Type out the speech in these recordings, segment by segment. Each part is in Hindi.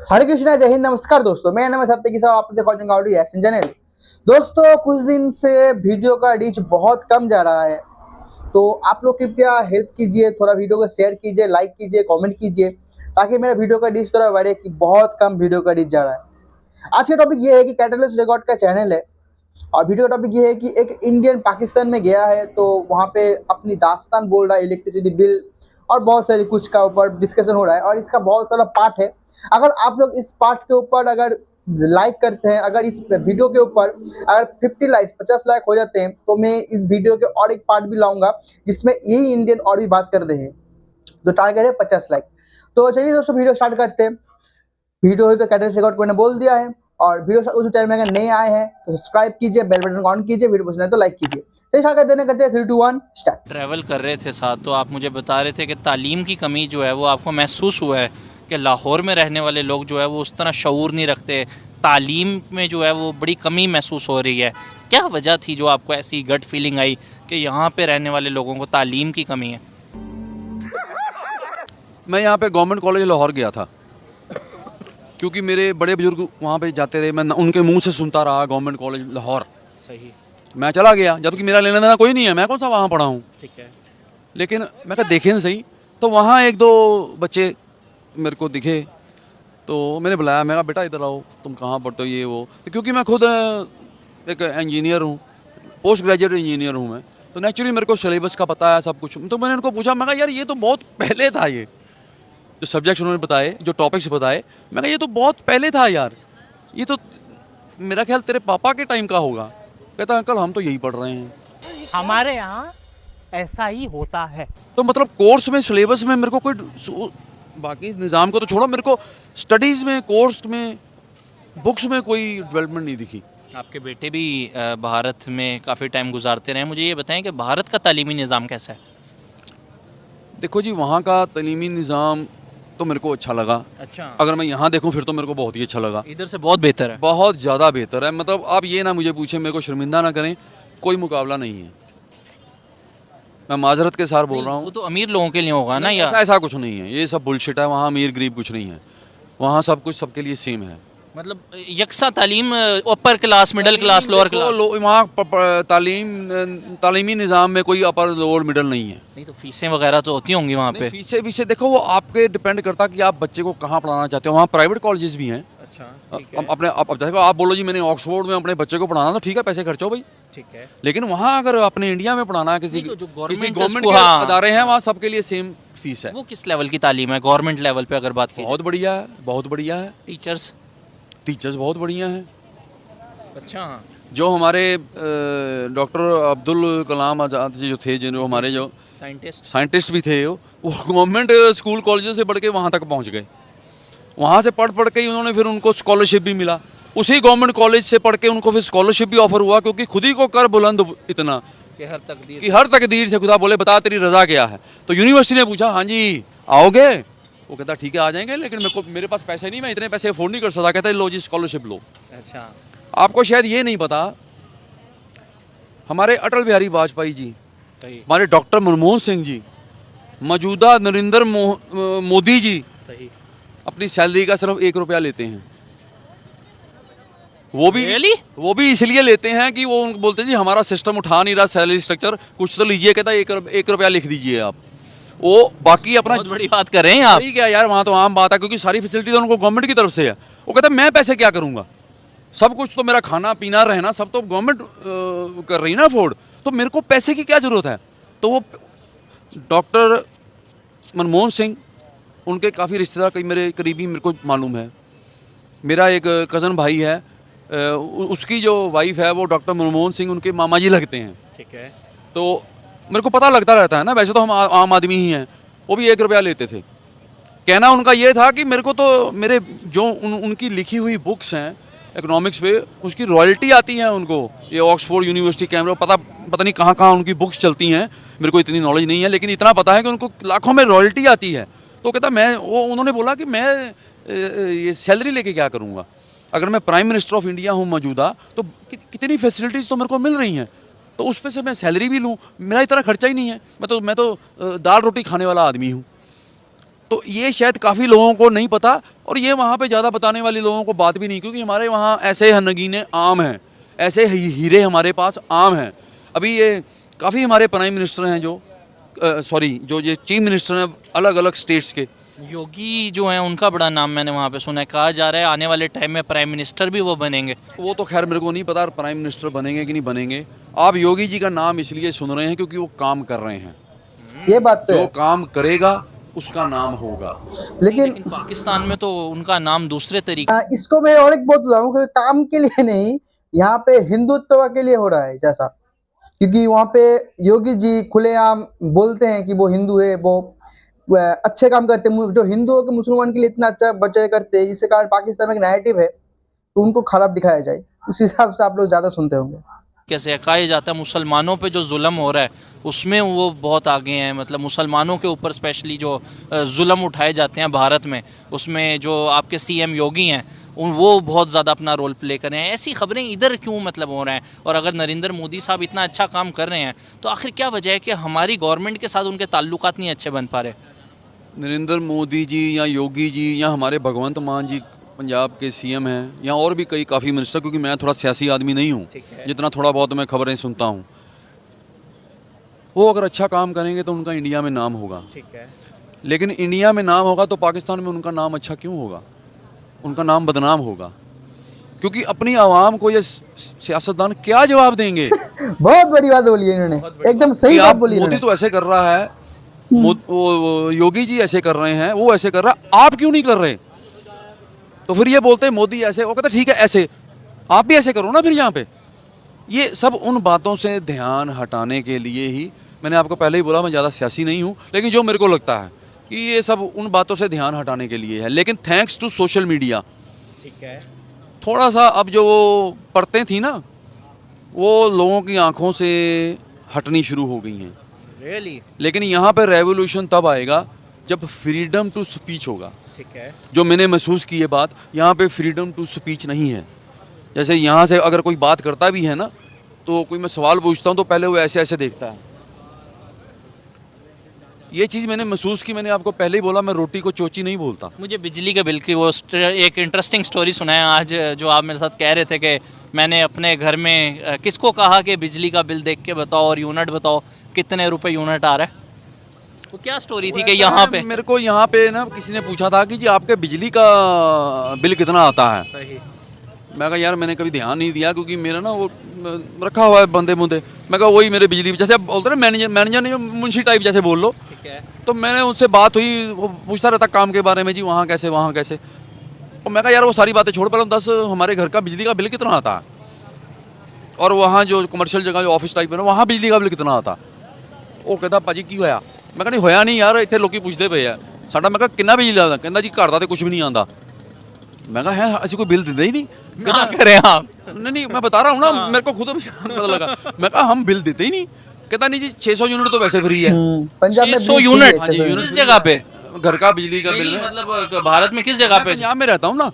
हरे कृष्णा, जय हिंद, नमस्कार दोस्तों। मैं नमस्ते हफ्ते की साथ आप देखो रिएक्शन चैनल। दोस्तों, कुछ दिन से वीडियो का रीच बहुत कम जा रहा है, तो आप लोग कृपया हेल्प कीजिए, थोड़ा वीडियो को शेयर कीजिए, लाइक कीजिए, कमेंट कीजिए, ताकि मेरा वीडियो का रीच थोड़ा बढ़े कि बहुत कम वीडियो का रीच जा रहा है। आज का टॉपिक ये है कि कैटलिस्ट रिकॉर्ड का चैनल है और वीडियो का टॉपिक ये है कि एक इंडियन पाकिस्तान में गया है, तो वहाँ पे अपनी दास्तान बोल रहा है, इलेक्ट्रिसिटी बिल और बहुत सारी कुछ का ऊपर डिस्कशन हो रहा है और इसका बहुत सारा पार्ट है। अगर आप लोग इस पार्ट के ऊपर अगर लाइक करते हैं, अगर इस वीडियो के ऊपर अगर 50 लाइक 50 लाइक हो जाते हैं, तो मैं इस वीडियो के और एक पार्ट भी लाऊंगा जिसमें यही इंडियन और भी बात कर रहे हैं। तो टारगेट है 50 लाइक। तो चलिए दोस्तों, वीडियो स्टार्ट करते हैं। वीडियो है तो कैटलिस्ट रिकॉर्ड को मैंने बोल दिया है और वीडियो उस चैनल में अगर नए आए हैं तो सब्सक्राइब कीजिए, बेल बटन को ऑन कीजिए, वीडियो पसंद है तो लाइक कीजिए। तो स्टार्ट करते हैं 3 2 1 स्टार्ट। ट्रैवल कर रहे थे साथ, तो आप मुझे बता रहे थे कि तालीम की कमी जो है वो आपको महसूस हुआ है कि लाहौर में रहने वाले लोग जो है वो उस तरह शऊर नहीं रखते, तालीम में जो है वो बड़ी कमी महसूस हो रही है। क्या वजह थी जो आपको ऐसी गट फीलिंग आई कि यहाँ पे रहने वाले लोगों को तालीम की कमी है? मैं यहाँ पे गवर्नमेंट कॉलेज लाहौर गया था क्योंकि मेरे बड़े बुजुर्ग वहाँ पे जाते रहे। मैं उनके मुंह से सुनता रहा गवर्नमेंट कॉलेज लाहौर। सही। मैं चला गया, जबकि मेरा लेना देना कोई नहीं है, मैं कौन सा वहाँ पढ़ा हूँ। ठीक है। लेकिन मैं कहा देखें न सही, तो वहाँ एक दो बच्चे मेरे को दिखे, तो मैंने बुलाया। मैं कहा बेटा इधर आओ, तुम कहाँ पढ़ते हो, ये वो। तो क्योंकि मैं खुद एक इंजीनियर हूँ, पोस्ट ग्रेजुएट इंजीनियर हूँ मैं, तो नेचुरली मेरे को सिलेबस का पता है सब कुछ। तो मैंने उनको पूछा, मैं कहा यार ये तो बहुत पहले था, ये जो सब्जेक्ट्स उन्होंने बताए, जो टॉपिक्स बताए, मैं कहा ये तो बहुत पहले था यार, ये तो मेरा ख्याल तेरे पापा के टाइम का होगा। कहता अंकल हम तो यही पढ़ रहे हैं, हमारे यहाँ ऐसा ही होता है। तो मतलब कोर्स में सिलेबस में मेरे को कोई, बाकी निज़ाम को तो छोड़ो, मेरे को स्टडीज़ में, कोर्स में, बुक्स में कोई डेवलपमेंट नहीं दिखी। आपके बेटे भी भारत में काफ़ी टाइम गुजारते रहे, मुझे ये बताएं कि भारत का तालीमी निज़ाम कैसा है? देखो जी, वहाँ का तालीमी निज़ाम तो मेरे को अच्छा लगा। अच्छा। अगर मैं यहाँ देखूँ फिर तो मेरे को बहुत ही अच्छा लगा। इधर से बहुत बेहतर है? बहुत ज़्यादा बेहतर है। मतलब आप ये ना मुझे पूछें, मेरे को शर्मिंदा ना करें, कोई मुकाबला नहीं है। मैं माजरत के साथ बोल रहा हूँ। वो तो अमीर लोगों के लिए होगा ना, या ऐसा कुछ नहीं है, ये सब बुलशिट है। वहाँ अमीर गरीब कुछ नहीं है, वहाँ सब कुछ सबके लिए सेम है। मतलब यकसा तालीम, upper class, middle class, lower class? वहाँ तालीमी निज़ाम में कोई अपर लोअर मिडल नहीं है। नहीं तो फीसें वगैरह तो होती होंगी वहाँ पे? फीसें देखो, वो आपके डिपेंड करता कि आप बच्चे को कहाँ पढ़ाना चाहते हो। वहाँ प्राइवेट कॉलेजेस भी हैं। अच्छा। अपने अब देखो, आप बोलो जी मैंने ऑक्सफोर्ड में अपने बच्चे को पढ़ाना, तो ठीक है, पैसे खर्चो भाई। ठीक है। लेकिन वहाँ अगर अपने इंडिया में पढ़ाना है, किसी तो जो गवर्नमेंट गवर्नमेंट के अदारे हैं, वहाँ सबके लिए सेम फीस है। वो किस लेवल की तालीम है गवर्नमेंट लेवल पे अगर बात की? बहुत बढ़िया है, बहुत बढ़िया है। टीचर्स बहुत बढ़िया हैं। अच्छा। जो हमारे डॉक्टर अब्दुल कलाम आज़ाद जी जो थे, जो हमारे जो साइंटिस्ट भी थे, वो गवर्नमेंट स्कूल कॉलेजों से बढ़ के वहाँ तक पहुँच गए। वहाँ से पढ़ के ही उन्होंने, फिर उनको स्कॉलरशिप भी मिला। उसी गवर्नमेंट कॉलेज से पढ़ के उनको फिर स्कॉलरशिप भी ऑफर हुआ, क्योंकि खुद ही को कर बुलंद इतना कि हर तकदीर से खुदा बोले बता तेरी रज़ा क्या है। तो यूनिवर्सिटी ने पूछा हाँ जी आओगे? वो कहता ठीक है आ जाएंगे, लेकिन मेरे पास पैसे नहीं, मैं इतने पैसे अफोर्ड नहीं कर सकता। कहता है लो जी स्कॉलरशिप लो। अच्छा। आपको शायद ये नहीं पता, हमारे अटल बिहारी वाजपेयी जी, सही। हमारे डॉक्टर मनमोहन सिंह जी, मौजूदा नरेंद्र मोदी जी सही। अपनी सैलरी का सिर्फ 1 रुपया लेते हैं। वो भी इसलिए लेते हैं कि वो बोलते हैं जी हमारा सिस्टम उठा नहीं रहा सैलरी स्ट्रक्चर, कुछ तो लीजिए। कहता है 1 रुपया लिख दीजिए आप। वो बाकी अपना, बहुत बड़ी बात कर रहे हैं आप। ठीक है यार, वहाँ तो आम बात है, क्योंकि सारी फैसिलिटी तो उनको गवर्नमेंट की तरफ से है। वो कहता है मैं पैसे क्या करूँगा, सब कुछ तो मेरा खाना पीना रहना सब तो गवर्नमेंट कर रही ना अफोर्ड, तो मेरे को पैसे की क्या ज़रूरत है। तो वो डॉक्टर मनमोहन सिंह, उनके काफ़ी रिश्तेदार, कई मेरे करीबी मेरे को मालूम है। मेरा एक कज़न भाई है, उसकी जो वाइफ है वो डॉक्टर मनमोहन सिंह उनके मामा जी लगते हैं। ठीक है। तो मेरे को पता लगता रहता है ना, वैसे तो हम आम आदमी ही हैं। वो भी 1 रुपया लेते थे। कहना उनका ये था कि मेरे को तो मेरे जो उनकी लिखी हुई बुक्स हैं इकोनॉमिक्स पे, उसकी रॉयल्टी आती है उनको। ये ऑक्सफोर्ड यूनिवर्सिटी कैम्ब्रिज, पता नहीं कहाँ कहाँ उनकी बुक्स चलती हैं, मेरे को इतनी नॉलेज नहीं है, लेकिन इतना पता है कि उनको लाखों में रॉयल्टी आती है। तो कहता उन्होंने बोला कि मैं ये सैलरी लेके क्या करूँगा, अगर मैं प्राइम मिनिस्टर ऑफ इंडिया हूँ मौजूदा, तो कितनी फैसिलिटीज़ तो मेरे को मिल रही हैं, तो उस पर से मैं सैलरी भी लूँ, मेरा इतना खर्चा ही नहीं है। मैं तो दाल रोटी खाने वाला आदमी हूँ। तो ये शायद काफ़ी लोगों को नहीं पता, और ये वहाँ पे ज़्यादा बताने वाले लोगों को बात भी नहीं, क्योंकि हमारे वहाँ ऐसे नगीने आम हैं, ऐसे हीरे हमारे पास आम हैं। अभी ये काफ़ी हमारे प्राइम मिनिस्टर हैं जो जो ये चीफ मिनिस्टर हैं अलग अलग स्टेट्स के। योगी जो है उनका बड़ा नाम मैंने वहाँ पे सुना है, कहा जा रहा है आने वाले टाइम में प्राइम मिनिस्टर भी वो बनेंगे। वो तो खैर मेरे को नहीं पता प्राइम मिनिस्टर बनेंगे कि नहीं बनेंगे। आप योगी जी का नाम इसलिए सुन रहे हैं क्योंकि वो काम कर रहे हैं। ये बात तो जो है। काम करेगा उसका नाम होगा। लेकिन पाकिस्तान में तो उनका नाम दूसरे तरीके। इसको मैं और एक बात बताऊं कि काम के लिए नहीं, यहाँ पे हिंदुत्व के लिए हो रहा है जैसा, क्योंकि वहाँ पे योगी जी खुलेआम बोलते हैं कि वो हिंदू है, वो अच्छे काम करते हैं, जो हिंदुओं के मुसलमान के लिए इतना अच्छा बचाव करते हैं, जिसके कारण पाकिस्तान में एक नैरेटिव है तो उनको खराब दिखाया जाए, उस हिसाब से आप लोग ज़्यादा सुनते होंगे। कैसे कहा जाता है मुसलमानों पे जो जुल्म हो रहा है उसमें वो बहुत आगे हैं, मतलब मुसलमानों के ऊपर स्पेशली जो जुल्म उठाए जाते हैं भारत में, उसमें जो आपके सीएम योगी हैं वो बहुत ज़्यादा अपना रोल प्ले कर रहे हैं। ऐसी खबरें इधर क्यों मतलब हो रहे हैं? और अगर नरेंद्र मोदी साहब इतना अच्छा काम कर रहे हैं तो आखिर क्या वजह है कि हमारी गवर्नमेंट के साथ उनके ताल्लुकात नहीं अच्छे बन पा रहे? नरेंद्र मोदी जी या योगी जी या हमारे भगवंत मान जी पंजाब के सीएम हैं, या और भी कई काफ़ी मिनिस्टर, क्योंकि मैं थोड़ा सियासी आदमी नहीं हूँ, जितना थोड़ा बहुत मैं खबरें सुनता हूँ, वो अगर अच्छा काम करेंगे तो उनका इंडिया में नाम होगा। ठीक है, लेकिन इंडिया में नाम होगा तो पाकिस्तान में उनका नाम अच्छा क्यों होगा? उनका नाम बदनाम होगा, क्योंकि अपनी आवाम को ये सियासतदान क्या जवाब देंगे? बहुत बड़ी बात बोली है इन्होंने, एकदम सही कि बात आप बोली मोदी इन्होंने। तो ऐसे कर रहा है, वो योगी जी ऐसे कर रहे हैं, वो ऐसे कर रहा है, आप क्यों नहीं कर रहे? तो फिर ये बोलते हैं मोदी ऐसे, वो कहता ठीक है ऐसे, आप भी ऐसे करो ना फिर यहाँ पे। ये सब उन बातों से ध्यान हटाने के लिए ही, मैंने आपको पहले ही बोला मैं ज़्यादा सियासी नहीं हूँ, लेकिन जो मेरे को लगता है कि ये सब उन बातों से ध्यान हटाने के लिए है। लेकिन थैंक्स टू सोशल मीडिया ठीक है, थोड़ा सा अब जो वो परतें थी ना, वो लोगों की आंखों से हटनी शुरू हो गई हैं। रियली? लेकिन यहाँ पे रेवोल्यूशन तब आएगा जब फ्रीडम टू स्पीच होगा। ठीक है, जो मैंने महसूस की ये बात, यहाँ पे फ्रीडम टू स्पीच नहीं है। जैसे यहाँ से अगर कोई बात करता भी है ना, तो कोई मैं सवाल पूछता हूँ तो पहले वो ऐसे ऐसे देखता है। ये चीज़ मैंने महसूस की, मैंने आपको पहले ही बोला मैं रोटी को चोची नहीं बोलता। मुझे बिजली के बिल की वो एक इंटरेस्टिंग स्टोरी सुनाया आज, जो आप मेरे साथ कह रहे थे कि मैंने अपने घर में किसको कहा कि बिजली का बिल देख के बताओ और यूनिट बताओ कितने रुपए यूनिट आ रहा है। वो क्या स्टोरी थी कि यहाँ पे मेरे को यहाँ पे ना किसी ने पूछा था कि जी आपके बिजली का बिल कितना आता है। सही। मैं कहा यार मैंने कभी ध्यान नहीं दिया, क्योंकि मेरा ना वो रखा हुआ है बंदे मुंदे। मैं कहा वही मेरे बिजली, जैसे बोलते ना मैनेजर नहीं, मुंशी टाइप जैसे बोल लो। ठीक है, तो मैंने उनसे बात हुई, वो पूछता रहता काम के बारे में, जी वहाँ कैसे वहाँ कैसे। तो मैं कहा यार वो सारी बातें छोड़, पहले 10 हमारे घर का बिजली का बिल कितना आता है, और वहाँ जो कमर्शियल जगह जो ऑफिस टाइप है ना, वहाँ बिजली का बिल कितना आता। वो कहता भाजी की होया। मैं कहा नहीं होया नहीं यार, इतने लोग पूछते पे है साडा। मैं कहा कितना बिजली आता? कहता जी घर का तो कुछ भी नहीं आता। मैं कहा है असं कोई बिल देते ही नहीं। क्या करें आप? नहीं मैं बता रहा हूँ ना, मेरे को खुद पता लगा। मैं कहा हम बिल देते ही नहीं। कहता नहीं जी 600 यूनिट तो वैसे फ्री है। पंजाब में 600 बिल यूनिट? फ्री है, 600 यूनिट। किस जगह पे? घर का बिजली का बिल में। मतलब भारत में किस जगह पे? पंजाब में रहता हूँ ना,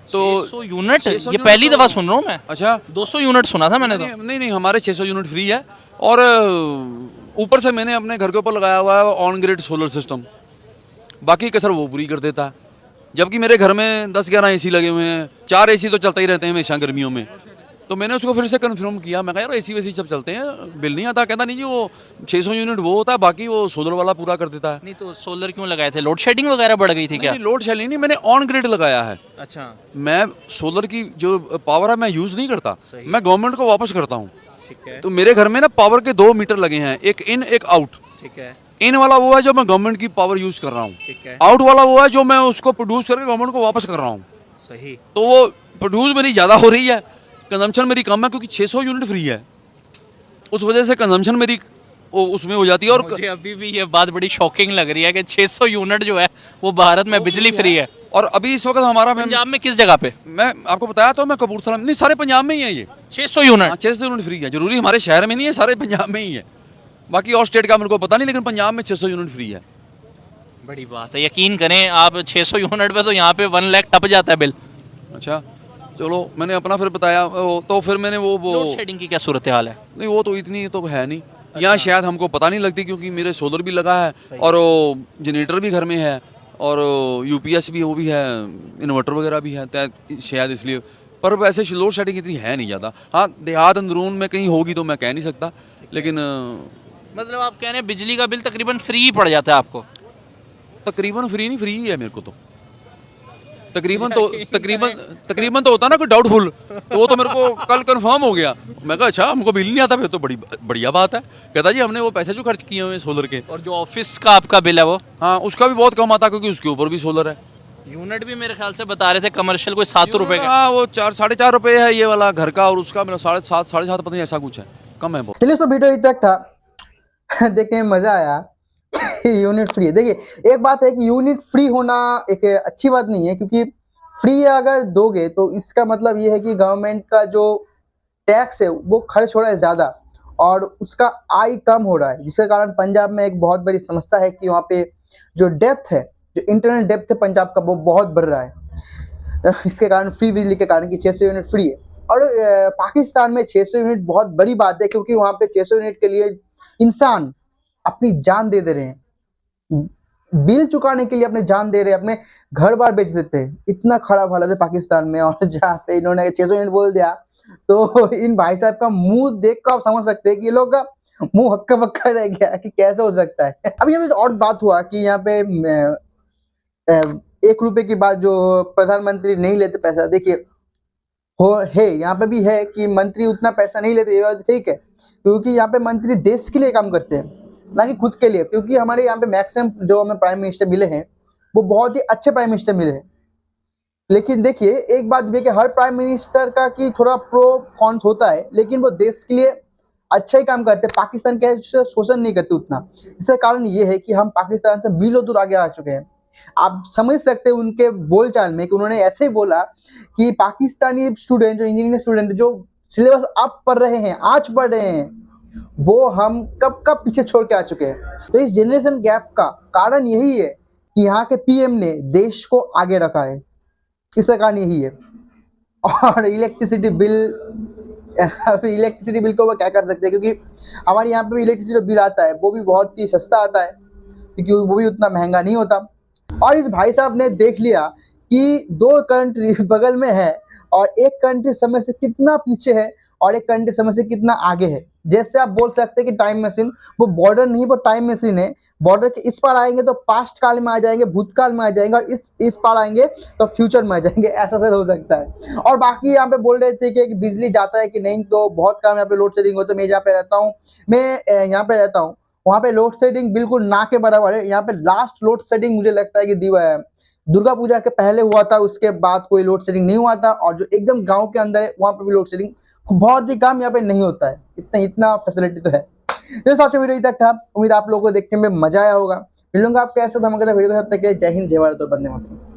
तो 600 यूनिट? 600 ये पहली यूनिट दफा तो- सुन रहा हूँ मैं। अच्छा 200 यूनिट सुना था मैंने तो। नहीं हमारे 600 यूनिट फ्री है, और ऊपर से मैंने अपने घर के ऊपर लगाया हुआ है ऑन ग्रिड सोलर सिस्टम। बाकी कसर वो पूरी कर देता है। जबकि मेरे घर में 10-11 एसी लगे हुए हैं, 4 एसी तो चलते ही रहते हैं हमेशा गर्मियों में। तो मैंने उसको फिर से कंफर्म किया, मैं कहा यार एसी वैसी सब चलते हैं, बिल नहीं आता। कहता नहीं जी वो 600 यूनिट वो होता है, बाकी वो सोलर वाला पूरा कर देता है। नहीं तो सोलर क्यों लगाए थे? लोड शेडिंग वगैरह बढ़ गई थी क्या? नहीं लोड शेडिंग नहीं, मैंने ऑन ग्रिड लगाया है। अच्छा, मैं सोलर की जो पावर है मैं यूज़ नहीं करता, सही। मैं गवर्नमेंट को वापस करता हूँ। ठीक है, तो मेरे घर में ना पावर के 2 मीटर लगे हैं, एक इन एक आउट। ठीक है, इन वाला वो है जो मैं गवर्नमेंट की पावर यूज़ कर रहा हूँ, ठीक है, आउट वाला वो है जो मैं उसको प्रोड्यूस करके गवर्नमेंट को वापस कर रहा हूँ। सही। तो वो प्रोड्यूस मेरी ज़्यादा हो रही है, कंजम्पशन मेरी कम है, क्योंकि 600 यूनिट फ्री है। उस वजह से कंजम्पशन मेरी उसमें हो जाती है। और मुझे अभी भी ये बात बड़ी शॉकिंग लग रही है कि 600 यूनिट जो है वो भारत में बिजली फ्री है। और अभी इस वक्त हमारा पंजाब में किस जगह पे? मैं आपको बताया तो, मैं कपूरथला नहीं, सारे पंजाब में ही है ये 600 यूनिट? 600 यूनिट फ्री है। जरूरी हमारे शहर में नहीं है, सारे पंजाब में ही है। बाकी और स्टेट का मेरे को पता नहीं, लेकिन पंजाब में 600 यूनिट फ्री है। बड़ी बात है, यकीन करें आप 600 यूनिट पे तो यहाँ पे 1 लाख टप जाता है बिल। अच्छा चलो, मैंने अपना फिर बताया, तो फिर मैंने वो लोड शेडिंग की क्या सूरत हाल है? नहीं वो तो इतनी तो है नहीं। यहाँ शायद हमको पता नहीं लगती, क्योंकि मेरे सोलर भी लगा है और वो जनरेटर भी घर में है, और यूपीएस भी वो भी है, इन्वर्टर वगैरह भी है, शायद इसलिए। पर वैसे लोड शेडिंग इतनी है नहीं ज़्यादा। हाँ, देहात अंदरून में कहीं होगी तो मैं कह नहीं सकता, लेकिन मतलब आप कह रहे हैं बिजली का बिल तकरीबन फ्री ही पड़ जाता है आपको? तकरीबन फ्री नहीं, फ्री ही है मेरे को तो। तकरीबन तो होता ना कोई डाउटफुल, तो वो तो मेरे को कल कंफर्म हो गया। मैं कहा अच्छा हमको बिल नहीं आता, फिर तो बड़ी बढ़िया बात है। कहता जी हमने वो पैसे जो खर्च किए हुए हैं सोलर के। और जो ऑफिस का आपका बिल है वो? हाँ, उसका भी बहुत कम आता क्योंकि उसके ऊपर भी सोलर है। यूनिट भी मेरे ख्याल से बता रहे थे कमर्शियल कोई 7 रुपए का। हाँ, वो 4-4.5 रुपये है ये वाला घर का, और उसका मेरा 7.5 7.5 पता नहीं ऐसा कुछ है, कम है बहुत। चलिए तो वीडियो इतना तक था। देखने में मजा आया। यूनिट फ्री, देखिए एक बात है कि यूनिट फ्री होना एक अच्छी बात नहीं है, क्योंकि फ्री अगर दोगे तो इसका मतलब ये है कि गवर्नमेंट का जो टैक्स है वो खर्च हो रहा है ज़्यादा और उसका आय कम हो रहा है, जिसके कारण पंजाब में एक बहुत बड़ी समस्या है कि वहाँ पे जो डेप्थ है, जो इंटरनल डेप्थ है पंजाब का, वो बहुत बढ़ रहा है। इसके कारण फ्री बिजली के कारण कि 600 यूनिट फ्री है। और पाकिस्तान में 600 यूनिट बहुत बड़ी बात है, क्योंकि वहाँ पे 600 यूनिट के लिए इंसान अपनी जान दे रहे हैं, बिल चुकाने के लिए अपने जान दे रहे हैं, अपने घर बार बेच देते हैं। इतना खराब हालत है पाकिस्तान में। और जहाँ पे इन्होंने 600 यूनिट बोल दिया तो इन भाई साहब का मुंह देख कर आप समझ सकते हैं कि ये लोग का मुंह हक्का बक्का रह गया कि कैसे हो सकता है। अब यहाँ पे और बात हुआ कि यहाँ पे 1 रुपए की बात जो प्रधानमंत्री नहीं लेते पैसा, देखिए हो है यहाँ पे भी है कि मंत्री उतना पैसा नहीं लेते, ये बात ठीक है, क्योंकि यहाँ पे मंत्री देश के लिए काम करते हैं, ना कि खुद के लिए। क्योंकि हमारे यहाँ पे मैक्सिमम जो हमें प्राइम मिनिस्टर मिले हैं वो बहुत ही अच्छे प्राइम मिनिस्टर मिले हैं। लेकिन देखिए एक बात भी है कि हर प्राइम मिनिस्टर का कि थोड़ा प्रो कॉन्स होता है, लेकिन वो देश के लिए अच्छा ही काम करते हैं, पाकिस्तान के शोषण नहीं करते उतना। इसका कारण ये है कि हम पाकिस्तान से मीलों दूर आगे आ चुके हैं। आप समझ सकते हैं उनके बोलचाल में कि उन्होंने ऐसे ही बोला कि पाकिस्तानी स्टूडेंट, जो इंजीनियरिंग स्टूडेंट जो सिलेबस अब पढ़ रहे हैं, आज पढ़ रहे हैं, वो हम कब कब पीछे छोड़ के आ चुके हैं। तो इस जनरेशन गैप का कारण यही है कि यहाँ के पीएम ने देश को आगे रखा है, इसका कारण यही है। और इलेक्ट्रिसिटी बिल को वो क्या कर सकते हैं, क्योंकि हमारे यहाँ पे इलेक्ट्रिसिटी बिल आता है वो भी बहुत ही सस्ता आता है, क्योंकि वो भी उतना महंगा नहीं होता। और इस भाई साहब ने देख लिया कि 2 कंट्री बगल में है और एक कंट्री समय से कितना पीछे है और एक कंट्री समय से कितना आगे है। जैसे आप बोल सकते हैं कि टाइम मशीन, वो बॉर्डर नहीं, वो टाइम मशीन है। बॉर्डर के इस पार आएंगे तो पास्ट काल में आ जाएंगे, भूतकाल में आ जाएंगे, और इस पार आएंगे तो फ्यूचर में आ जाएंगे। ऐसा सर हो सकता है। और बाकी यहाँ पे बोल रहे थे कि बिजली जाता है कि नहीं, तो बहुत कम यहाँ पे लोड शेडिंग होता है। मैं जहाँ पे रहता हूँ, मैं यहाँ पे रहता हूँ, वहाँ पे लोड शेडिंग बिल्कुल ना के बराबर है। यहाँ पे लास्ट लोड शेडिंग मुझे लगता है कि दुर्गा पूजा के पहले हुआ था, उसके बाद कोई लोड शेडिंग नहीं हुआ था। और जो एकदम गांव के अंदर है वहाँ पे भी लोड शेडिंग बहुत ही कम यहाँ पे नहीं होता है। इतना फैसिलिटी तो है। तो आज वीडियो तक था, उम्मीद आप लोगों को देखने में मजा आया होगा। मिलूंगा आपके ऐसे धमाकेदार वीडियो के साथ। तक के लिए जय हिंद, जय भारत और वंदे मातरम।